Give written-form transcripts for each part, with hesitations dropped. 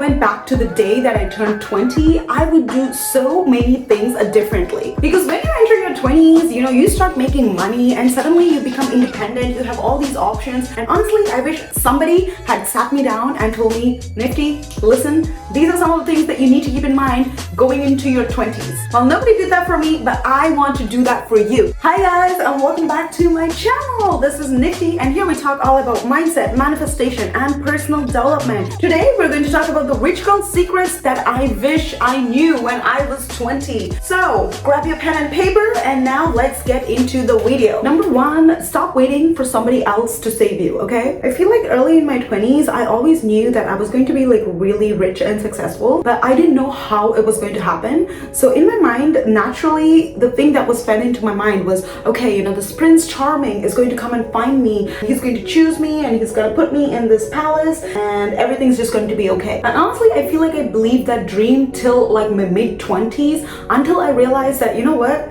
went back to the day that I turned 20, I would do so many things differently. Because when you enter your 20s, you start making money and suddenly you become independent, you have all these options. And honestly, I wish somebody had sat me down and told me, Nifty, listen, these are some of the things that you need to keep in mind going into your 20s. Well, nobody did that for me, but I want to do that for you. Hi guys, and welcome back to my channel. This is Nifty, and here we talk all about mindset, manifestation, and personal development. Today, we're going to talk about the rich girl secrets that I wish I knew when I was 20. So, grab your pen and paper, and now let's get into the video. Number one, stop waiting for somebody else to save you, okay? I feel like early in my 20s, I always knew that I was going to be like really rich and successful, but I didn't know how it was going to happen. So in my mind, naturally, the thing that was fed into my mind was, okay, this Prince Charming is going to come and find me. He's going to choose me and he's going to put me in this palace and everything's just going to be okay. And honestly, I feel like I believed that dream till like my mid-20s until I realized that, you know what?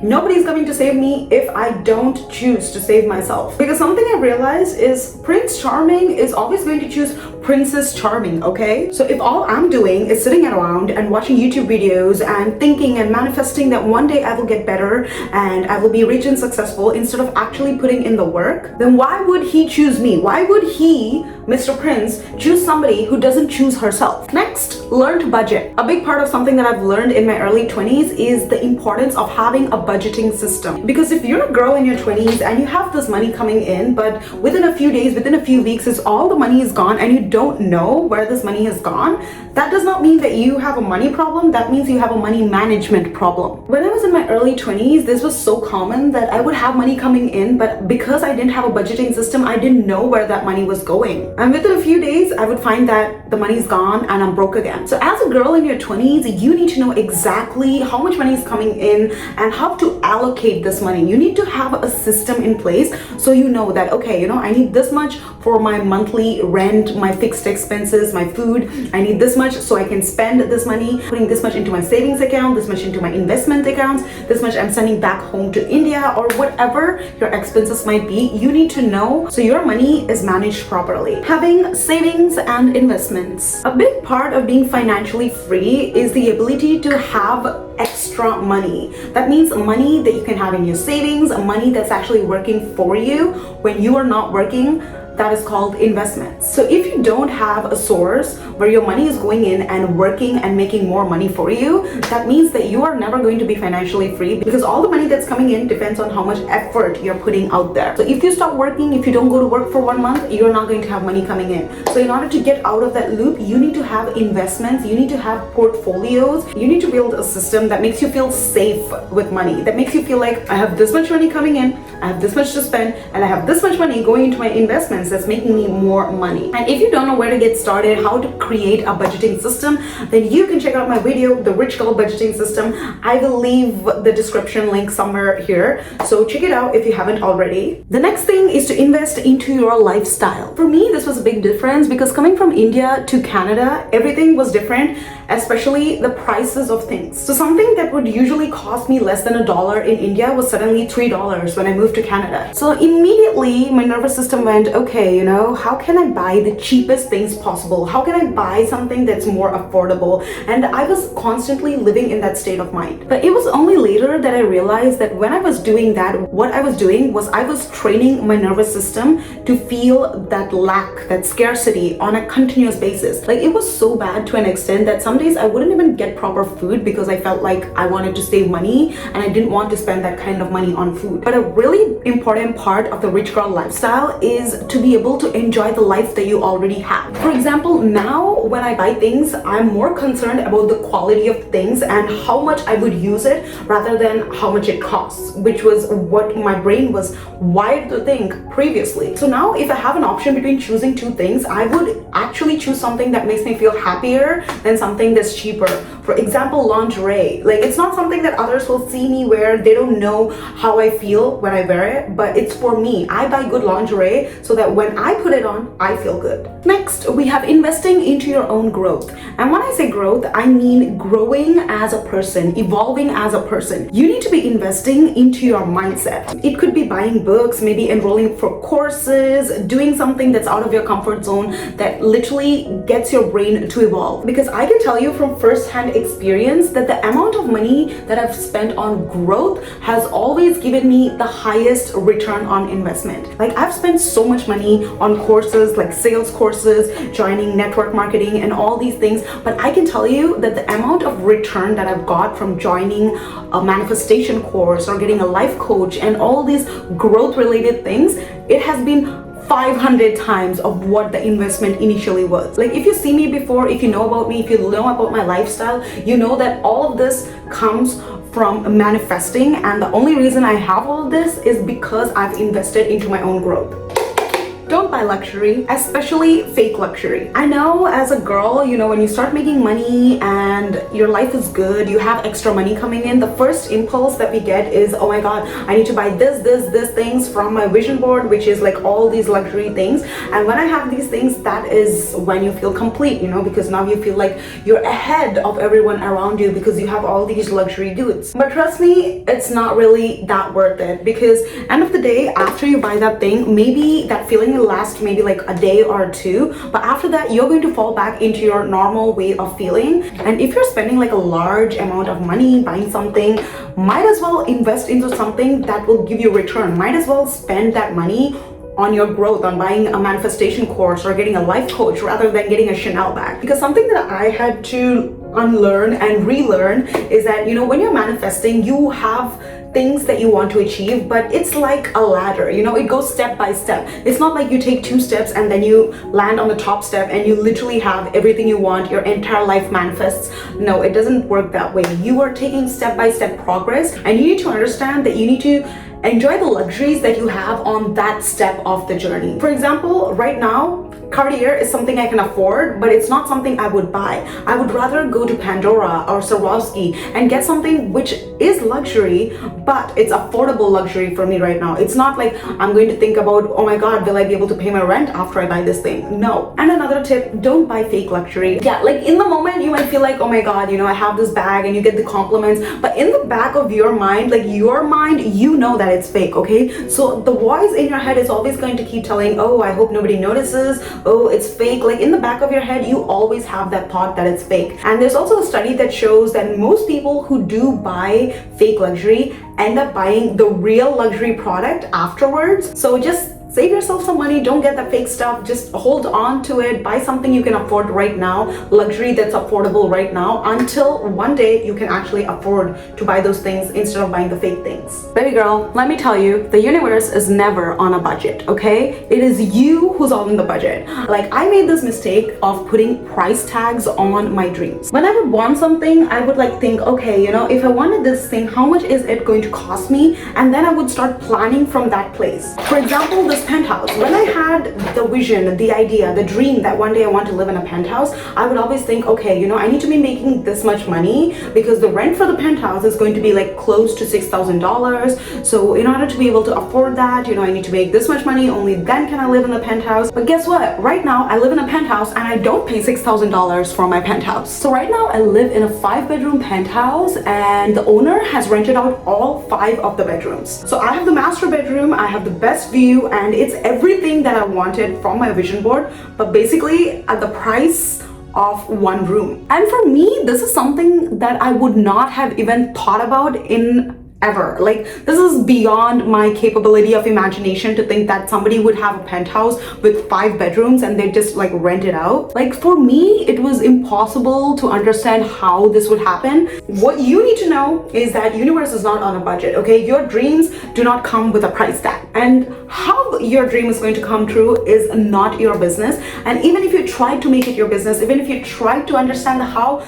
Nobody's coming to save me if I don't choose to save myself. Because something I realized is Prince Charming is always going to choose Princess Charming, okay? So if all I'm doing is sitting around and watching YouTube videos and thinking and manifesting that one day I will get better and I will be rich and successful instead of actually putting in the work, then why would he choose me? Why would he, Mr. Prince, choose somebody who doesn't choose herself? Next, learn to budget. A big part of something that I've learned in my early 20s is the importance of having a budgeting system. Because if you're a girl in your 20s and you have this money coming in, but within a few days, within a few weeks, all the money is gone and you don't know where this money has gone, that does not mean that you have a money problem. That means you have a money management problem. When I was in my early 20s, this was so common that I would have money coming in, but because I didn't have a budgeting system, I didn't know where that money was going. And within a few days, I would find that the money's gone and I'm broke again. So as a girl in your 20s, you need to know exactly how much money is coming in and how to allocate this money. You need to have a system in place so you know that, okay, I need this much for my monthly rent, my fixed expenses, my food. I need this much so I can spend this money, putting this much into my savings account, this much into my investment accounts, this much I'm sending back home to India, or whatever your expenses might be. You need to know so your money is managed properly. Having savings and investments. A big part of being financially free is the ability to have extra money. That means money that you can have in your savings, money that's actually working for you when you are not working. That is called investments. So if you don't have a source where your money is going in and working and making more money for you, that means that you are never going to be financially free, because all the money that's coming in depends on how much effort you're putting out there. So if you stop working, if you don't go to work for 1 month, you're not going to have money coming in. So in order to get out of that loop, you need to have investments, you need to have portfolios, you need to build a system that makes you feel safe with money, that makes you feel like I have this much money coming in, I have this much to spend, and I have this much money going into my investments that's making me more money. And if you don't know where to get started, how to create a budgeting system, then you can check out my video, The Rich Girl Budgeting System. I will leave the description link somewhere here, so check it out if you haven't already. The next thing is to invest into your lifestyle. For me, this was a big difference because coming from India to Canada, everything was different, especially the prices of things. So something that would usually cost me less than $1 in India was suddenly $3 when I moved to Canada. So immediately my nervous system went, okay, how can I buy the cheapest things possible? How can I buy something that's more affordable? And I was constantly living in that state of mind. But it was only later that I realized that when I was doing that, what I was doing was I was training my nervous system to feel that lack, that scarcity on a continuous basis. Like, it was so bad to an extent that some days I wouldn't even get proper food because I felt like I wanted to save money and I didn't want to spend that kind of money on food. But a really important part of the rich girl lifestyle is to be able to enjoy the life that you already have. For example, now when I buy things, I'm more concerned about the quality of things and how much I would use it rather than how much it costs, which was what my brain was wired to think previously. So now if I have an option between choosing two things, I would actually choose something that makes me feel happier than something that's cheaper. For example, lingerie. Like, it's not something that others will see me wear. They don't know how I feel when I wear it, but it's for me. I buy good lingerie so that when I put it on, I feel good. Next, we have investing into your own growth. And when I say growth, I mean growing as a person, evolving as a person. You need to be investing into your mindset. It could be buying books, maybe enrolling for courses, doing something that's out of your comfort zone that literally gets your brain to evolve. Because I can tell you from first-hand experience that the amount of money that I've spent on growth has always given me the highest return on investment. Like, I've spent so much money on courses like sales courses, joining network marketing and all these things, but I can tell you that the amount of return that I've got from joining a manifestation course or getting a life coach and all these growth related things, it has been 500 times of what the investment initially was. Like, if you see me before, if you know about me, if you know about my lifestyle, you know that all of this comes from manifesting, and the only reason I have all of this is because I've invested into my own growth. Don't buy luxury, especially fake luxury. I know as a girl, when you start making money and your life is good, you have extra money coming in, the first impulse that we get is, oh my god, I need to buy this things from my vision board, which is like all these luxury things. And when I have these things, that is when you feel complete, because now you feel like you're ahead of everyone around you because you have all these luxury goods. But trust me, it's not really that worth it, because end of the day, after you buy that thing, maybe that feeling will last maybe like a day or two, but after that you're going to fall back into your normal way of feeling. And if you're spending like a large amount of money buying something, might as well invest into something that will give you return. Might as well spend that money on your growth, on buying a manifestation course or getting a life coach rather than getting a Chanel bag. Because something that I had to unlearn and relearn is that, when you're manifesting, you have things that you want to achieve, but it's like a ladder, it goes step by step. It's not like you take 2 steps and then you land on the top step and you literally have everything you want, your entire life manifests. No, it doesn't work that way. You are taking step-by-step progress, and you need to understand that you need to enjoy the luxuries that you have on that step of the journey. For example, right now, Cartier is something I can afford, but it's not something I would buy. I would rather go to Pandora or Swarovski and get something which is luxury, but it's affordable luxury for me right now. It's not like I'm going to think about, oh my god, will I be able to pay my rent after I buy this thing? No. And another tip, don't buy fake luxury. Yeah, like in the moment you might feel like, oh my god, I have this bag, and you get the compliments, but in the back of your mind, that it's fake, okay? So the voice in your head is always going to keep telling, oh, I hope nobody notices, oh, it's fake. Like in the back of your head, you always have that thought that it's fake. And there's also a study that shows that most people who do buy fake luxury end up buying the real luxury product afterwards. So just save yourself some money, don't get the fake stuff, just hold on to it, buy something you can afford right now, luxury that's affordable right now, until one day you can actually afford to buy those things instead of buying the fake things. Baby girl, let me tell you, the universe is never on a budget, okay? It is you who's on the budget. Like, I made this mistake of putting price tags on my dreams. When I would want something, I would think, okay, if I wanted this thing, how much is it going to cost me? And then I would start planning from that place. For example, this penthouse. When I had the vision, the idea, the dream that one day I want to live in a penthouse, I would always think, okay, I need to be making this much money because the rent for the penthouse is going to be like close to $6,000. So in order to be able to afford that, I need to make this much money, only then can I live in the penthouse. But guess what? Right now I live in a penthouse and I don't pay $6,000 for my penthouse. So right now I live in a 5-bedroom penthouse, and the owner has rented out all 5 of the bedrooms. So I have the master bedroom, I have the best view, and it's everything that I wanted from my vision board, but basically at the price of 1 room. And for me, this is something that I would not have even thought about in ever. Like, this is beyond my capability of imagination to think that somebody would have a penthouse with 5 bedrooms and they just rent it out. Like, for me, it was impossible to understand how this would happen. What you need to know is that universe is not on a budget, okay? Your dreams do not come with a price tag, and how your dream is going to come true is not your business. And even if you try to make it your business, even if you try to understand how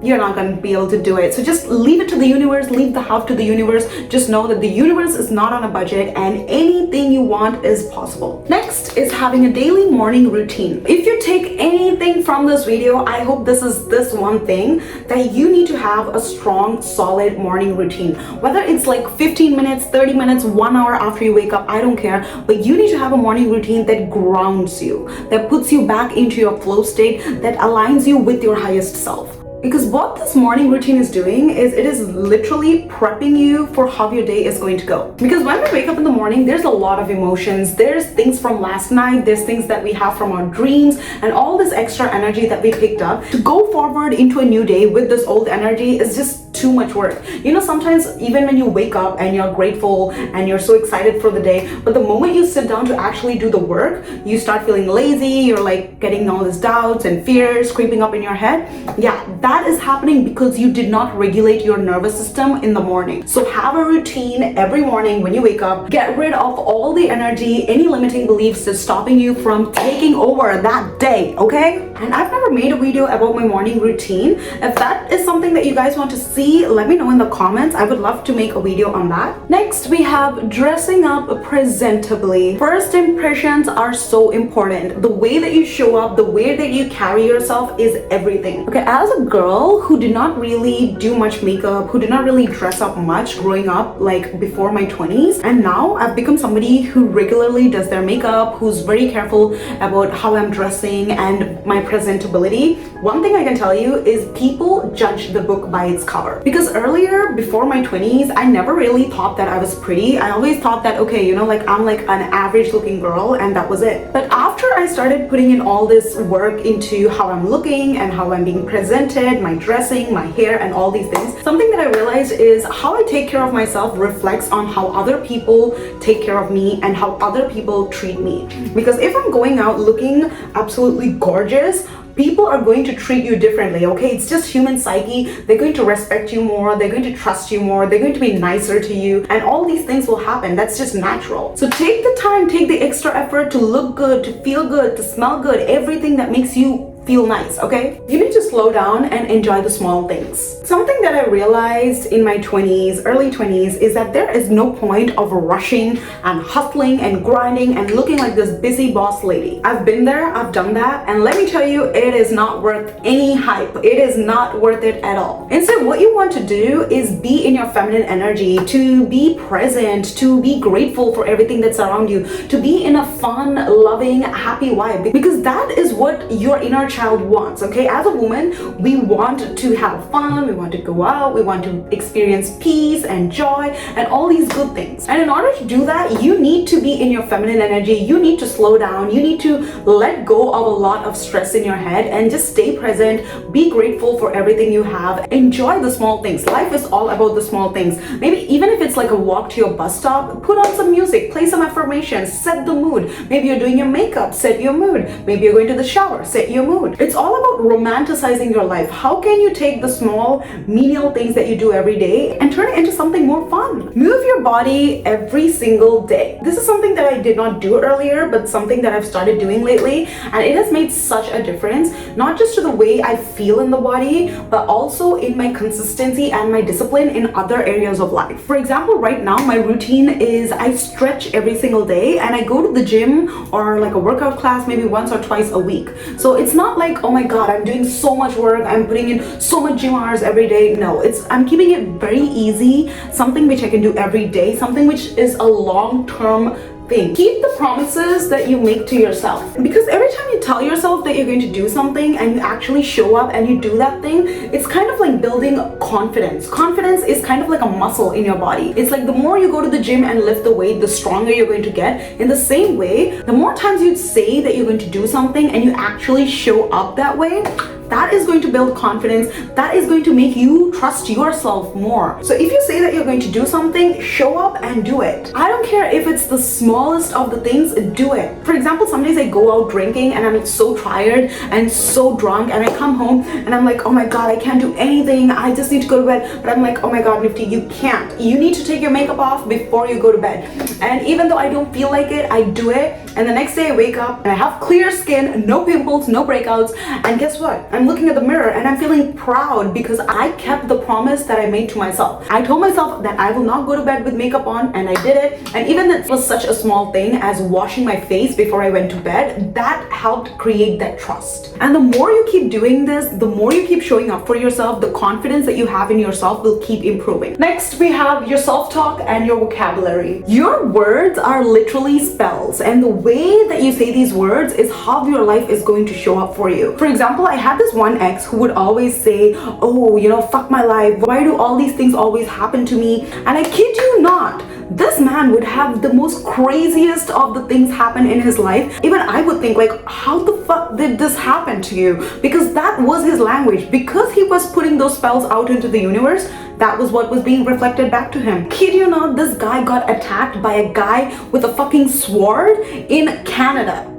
you're not going to be able to do it. So just leave it to the universe, leave the how to the universe. Just know that the universe is not on a budget and anything you want is possible. Next is having a daily morning routine. If you take anything from this video, I hope this is this one thing, that you need to have a strong, solid morning routine. Whether it's like 15 minutes, 30 minutes, 1 hour after you wake up, I don't care, but you need to have a morning routine that grounds you, that puts you back into your flow state, that aligns you with your highest self. Because what this morning routine is doing is it is literally prepping you for how your day is going to go. Because when we wake up in the morning, there's a lot of emotions. There's things from last night, there's things that we have from our dreams, and all this extra energy that we picked up. To go forward into a new day with this old energy is just too much work. You know, sometimes even when you wake up and you're grateful and you're so excited for the day, but the moment you sit down to actually do the work, you start feeling lazy, you're like getting all these doubts and fears creeping up in your head. Yeah, that is happening because you did not regulate your nervous system in the morning. So have a routine every morning when you wake up. Get rid of all the energy, any limiting beliefs that's stopping you from taking over that day, okay? And I've never made a video about my morning routine. If that is something that you guys want to see, let me know in the comments. I would love to make a video on that. Next, we have dressing up presentably. First impressions are so important. The way that you show up, the way that you carry yourself is everything. Okay, as a girl who did not really do much makeup, who did not really dress up much growing up, like before my 20s, and now I've become somebody who regularly does their makeup, who's very careful about how I'm dressing and my presentability. One thing I can tell you is people judge the book by its cover. Because earlier, before my 20s, I never really thought that I was pretty. I always thought that, okay, you know, like I'm like an average looking girl and that was it. But after I started putting in all this work into how I'm looking and how I'm being presented, my dressing, my hair, and all these things, something that I realized is how I take care of myself reflects on how other people take care of me and how other people treat me. Because if I'm going out looking absolutely gorgeous, people are going to treat you differently, okay? It's just human psyche. They're going to respect you more, they're going to trust you more, they're going to be nicer to you, and all these things will happen. That's just natural. So take the time, take the extra effort to look good, to feel good, to smell good, everything that makes you feel nice, okay? You need to slow down and enjoy the small things. Something that I realized in my 20s, early 20s, is that there is no point of rushing and hustling and grinding and looking like this busy boss lady. I've been there, I've done that, and let me tell you, it is not worth any hype. It is not worth it at all. Instead, what you want to do is be in your feminine energy, to be present, to be grateful for everything that's around you, to be in a fun, loving, happy vibe, because that is what your inner child wants, okay? As a woman, we want to have fun, we want to go out, we want to experience peace and joy and all these good things. And in order to do that, you need to be in your feminine energy, you need to slow down, you need to let go of a lot of stress in your head and just stay present, be grateful for everything you have, enjoy the small things. Life is all about the small things. Maybe even if it's like a walk to your bus stop, put on some music, play some affirmations, set the mood. Maybe you're doing your makeup, set your mood. Maybe you're going to the shower, set your mood. It's all about romanticizing your life. How can you take the small, menial things that you do every day and turn it into something more fun? Move your body every single day. This is something that I did not do earlier, but something that I've started doing lately, and it has made such a difference, not just to the way I feel in the body, but also in my consistency and my discipline in other areas of life. For example, right now, my routine is I stretch every single day and I go to the gym or like a workout class maybe once or twice a week. So it's not like, oh my god, I'm doing so much work, I'm putting in so much gym hours every day. No, I'm keeping it very easy, something which I can do every day, something which is a long-term thing. Keep the promises that you make to yourself, because every time you tell yourself that you're going to do something and you actually show up and you do that thing, it's kind of like building confidence. Confidence is kind of like a muscle in your body. It's like the more you go to the gym and lift the weight, the stronger you're going to get. In the same way, the more times you say that you're going to do something and you actually show up that way, that is going to build confidence. That is going to make you trust yourself more. So if you say that you're going to do something, show up and do it. I don't care if it's the smallest of the things, do it. For example, some days I go out drinking and I'm so tired and so drunk, and I come home and I'm like, oh my god, I can't do anything, I just need to go to bed. But I'm like, oh my god, Nifty, you can't. You need to take your makeup off before you go to bed. And even though I don't feel like it, I do it. and the next day I wake up and I have clear skin, no pimples, no breakouts, and guess what? I'm looking at the mirror and I'm feeling proud because I kept the promise that I made to myself. I told myself that I will not go to bed with makeup on, and I did it. And even it was such a small thing as washing my face before I went to bed, that helped create that trust. And the more you keep doing this, the more you keep showing up for yourself, the confidence that you have in yourself will keep improving. Next, we have your self-talk and your vocabulary. Your words are literally spells, and the way that you say these words is how your life is going to show up for you. For example, I had this one ex who would always say, oh, you know, fuck my life. Why do all these things always happen to me? And I kid you not, this man would have the most craziest of the things happen in his life. Even I would think like, how the fuck did this happen to you? Because that was his language. Because he was putting those spells out into the universe, that was what was being reflected back to him. Kid you not, this guy got attacked by a guy with a fucking sword in Canada.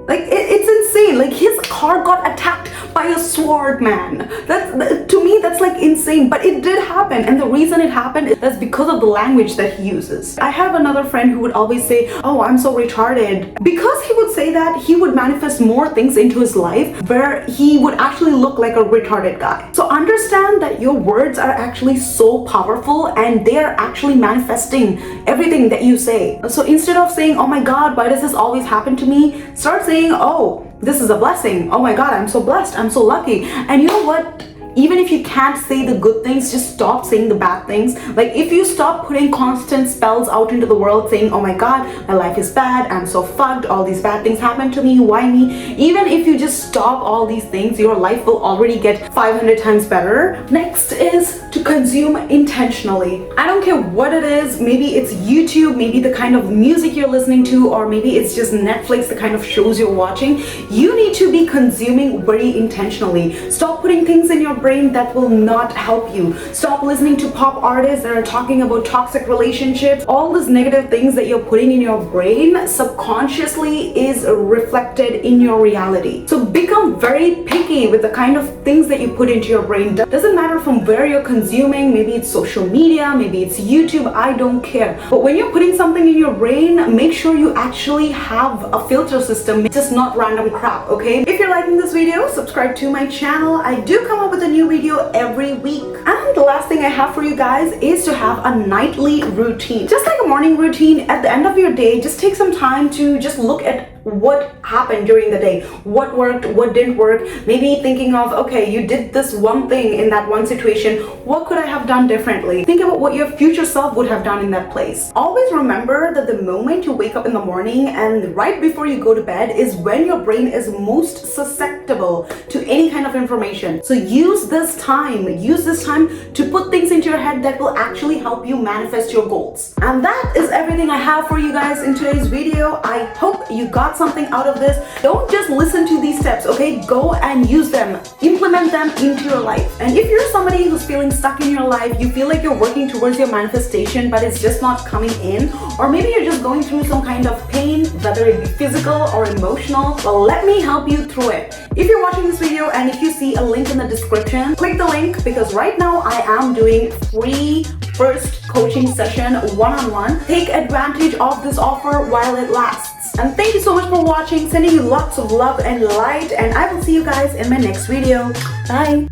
Like, it's insane. Like, his car got attacked by a sword, man. To me, that's like insane, but it did happen. And the reason it happened is that's because of the language that he uses. I have another friend who would always say, oh, I'm so retarded. Because he would say that, he would manifest more things into his life where he would actually look like a retarded guy. So understand that your words are actually so powerful and they are actually manifesting everything that you say. So instead of saying, oh my God, why does this always happen to me? Start saying, oh, this is a blessing. Oh my God, I'm so blessed. I'm so lucky. And you know what? Even if you can't say the good things, just stop saying the bad things. Like, if you stop putting constant spells out into the world saying, oh my God, my life is bad, I'm so fucked, all these bad things happen to me, why me? Even if you just stop all these things, your life will already get 500 times better. Next is to consume intentionally. I don't care what it is. Maybe it's YouTube, maybe the kind of music you're listening to, or maybe it's just Netflix, the kind of shows you're watching. You need to be consuming very intentionally. Stop putting things in your brain that will not help you. Stop listening to pop artists that are talking about toxic relationships. All these negative things that you're putting in your brain subconsciously is reflected in your reality. So become very picky with the kind of things that you put into your brain. Doesn't matter from where you're consuming. Maybe it's social media, maybe it's YouTube, I don't care. But when you're putting something in your brain, make sure you actually have a filter system, just not random crap, okay? If you're liking this video, subscribe to my channel. I do come up with a new video every week. And the last thing I have for you guys is to have a nightly routine. Just like a morning routine, at the end of your day, just take some time to just look at what happened during the day, what worked, what didn't work. Maybe thinking of, okay, you did this one thing in that one situation, what could I have done differently? Think about what your future self would have done in that place. Always remember that the moment you wake up in the morning and right before you go to bed is when your brain is most susceptible to any kind of information. So use this time to put things into your head that will actually help you manifest your goals. And that is everything I have for you guys in today's video. I hope you got something out of this. Don't just listen to these steps, okay? Go and use them, implement them into your life. And if you're somebody who's feeling stuck in your life, you feel like you're working towards your manifestation but it's just not coming in, or maybe you're just going through some kind of pain, whether it be physical or emotional, well, let me help you through it. If you're watching this video and if you see a link in the description, click the link, because right now I am doing free first coaching session one-on-one. Take advantage of this offer while it lasts. And thank you so much for watching, sending you lots of love and light, and I will see you guys in my next video. Bye.